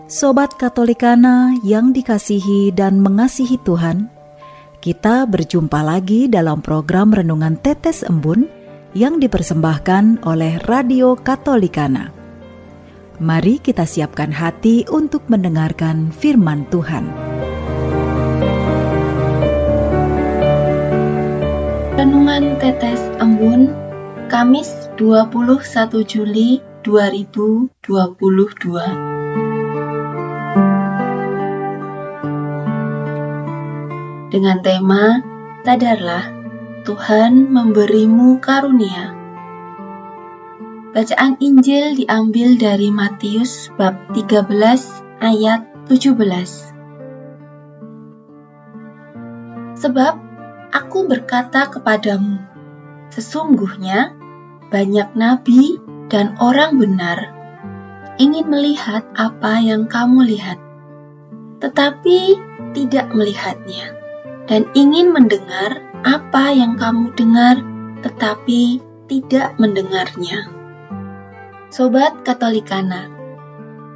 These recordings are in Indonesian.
Sobat Katolikana yang dikasihi dan mengasihi Tuhan, kita berjumpa lagi dalam program Renungan Tetes Embun yang dipersembahkan oleh Radio Katolikana. Mari kita siapkan hati untuk mendengarkan firman Tuhan. Renungan Tetes Embun, Kamis 21 Juli 2022. Dengan tema, sadarlah, Tuhan memberimu karunia. Bacaan Injil diambil dari Matius bab 13 ayat 17. Sebab aku berkata kepadamu, sesungguhnya banyak nabi dan orang benar ingin melihat apa yang kamu lihat, tetapi tidak melihatnya. Dan ingin mendengar apa yang kamu dengar, tetapi tidak mendengarnya. Sobat Katolikana,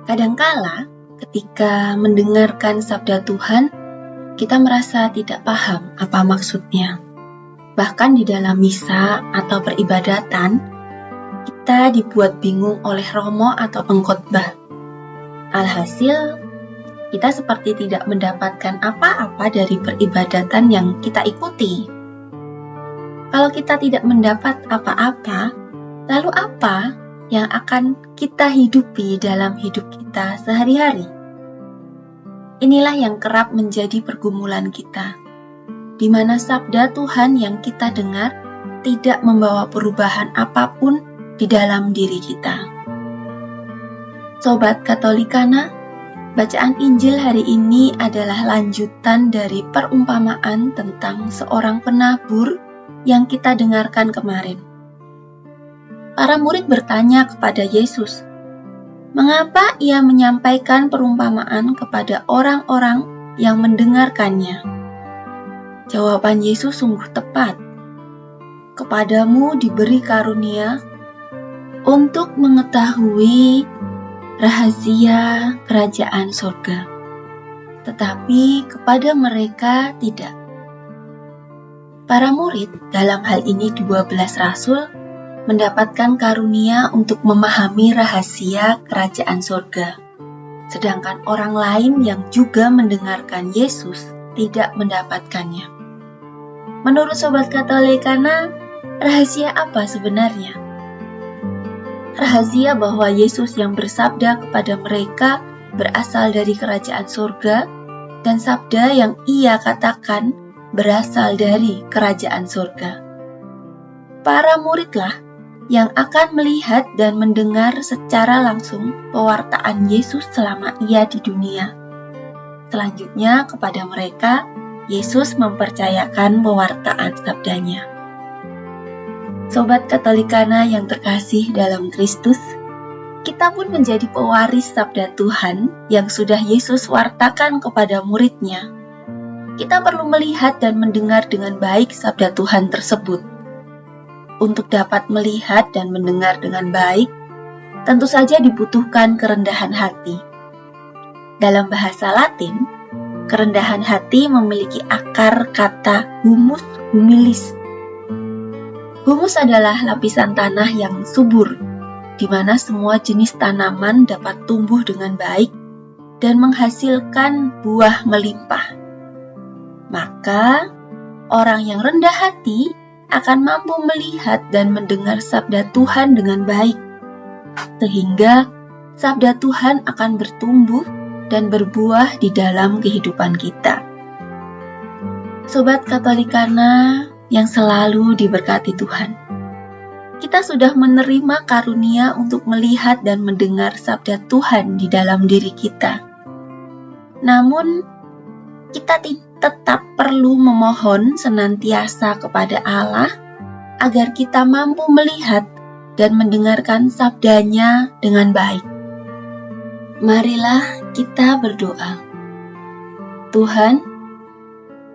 kadangkala ketika mendengarkan sabda Tuhan, kita merasa tidak paham apa maksudnya. Bahkan di dalam misa atau peribadatan, kita dibuat bingung oleh romo atau pengkhotbah. Alhasil, kita seperti tidak mendapatkan apa-apa dari peribadatan yang kita ikuti. Kalau kita tidak mendapat apa-apa, lalu apa yang akan kita hidupi dalam hidup kita sehari-hari? Inilah yang kerap menjadi pergumulan kita, di mana sabda Tuhan yang kita dengar tidak membawa perubahan apapun di dalam diri kita. Sobat Katolikana, bacaan Injil hari ini adalah lanjutan dari perumpamaan tentang seorang penabur yang kita dengarkan kemarin. Para murid bertanya kepada Yesus, mengapa ia menyampaikan perumpamaan kepada orang-orang yang mendengarkannya? Jawaban Yesus sungguh tepat. Kepadamu diberi karunia untuk mengetahui rahasia kerajaan surga, tetapi kepada mereka tidak. Para murid, dalam hal ini 12 rasul, mendapatkan karunia untuk memahami rahasia kerajaan surga, sedangkan orang lain yang juga mendengarkan Yesus tidak mendapatkannya. Menurut Sobat Katolikana, rahasia apa sebenarnya? Rahasia bahwa Yesus yang bersabda kepada mereka berasal dari kerajaan surga, dan sabda yang ia katakan berasal dari kerajaan surga. Para muridlah yang akan melihat dan mendengar secara langsung pewartaan Yesus selama ia di dunia. Selanjutnya kepada mereka, Yesus mempercayakan pewartaan sabdanya. Sobat Katolikana yang terkasih dalam Kristus, kita pun menjadi pewaris sabda Tuhan yang sudah Yesus wartakan kepada muridnya. Kita perlu melihat dan mendengar dengan baik sabda Tuhan tersebut. Untuk dapat melihat dan mendengar dengan baik, tentu saja dibutuhkan kerendahan hati. Dalam bahasa Latin, kerendahan hati memiliki akar kata humus humilis. Humus adalah lapisan tanah yang subur, di mana semua jenis tanaman dapat tumbuh dengan baik dan menghasilkan buah melimpah. Maka, orang yang rendah hati akan mampu melihat dan mendengar sabda Tuhan dengan baik, sehingga sabda Tuhan akan bertumbuh dan berbuah di dalam kehidupan kita. Sobat Katolikana yang selalu diberkati Tuhan, kita sudah menerima karunia untuk melihat dan mendengar sabda Tuhan di dalam diri kita. Namun, kita tetap perlu memohon senantiasa kepada Allah agar kita mampu melihat dan mendengarkan sabdanya dengan baik. Marilah kita berdoa. Tuhan,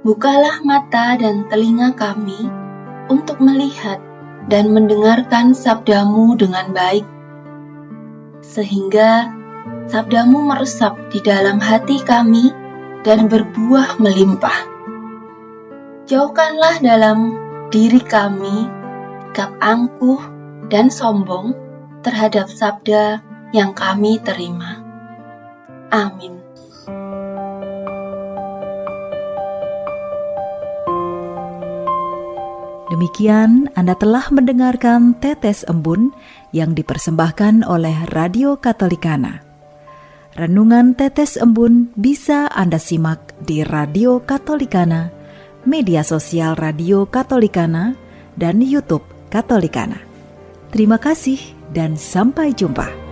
bukalah mata dan telinga kami untuk melihat dan mendengarkan sabda-Mu dengan baik, sehingga Sabdamu meresap di dalam hati kami dan berbuah melimpah. Jauhkanlah dalam diri kami sikap angkuh dan sombong terhadap sabda yang kami terima. Amin. Demikian Anda telah mendengarkan Tetes Embun yang dipersembahkan oleh Radio Katolikana. Renungan Tetes Embun bisa Anda simak di Radio Katolikana, media sosial Radio Katolikana, dan YouTube Katolikana. Terima kasih dan sampai jumpa.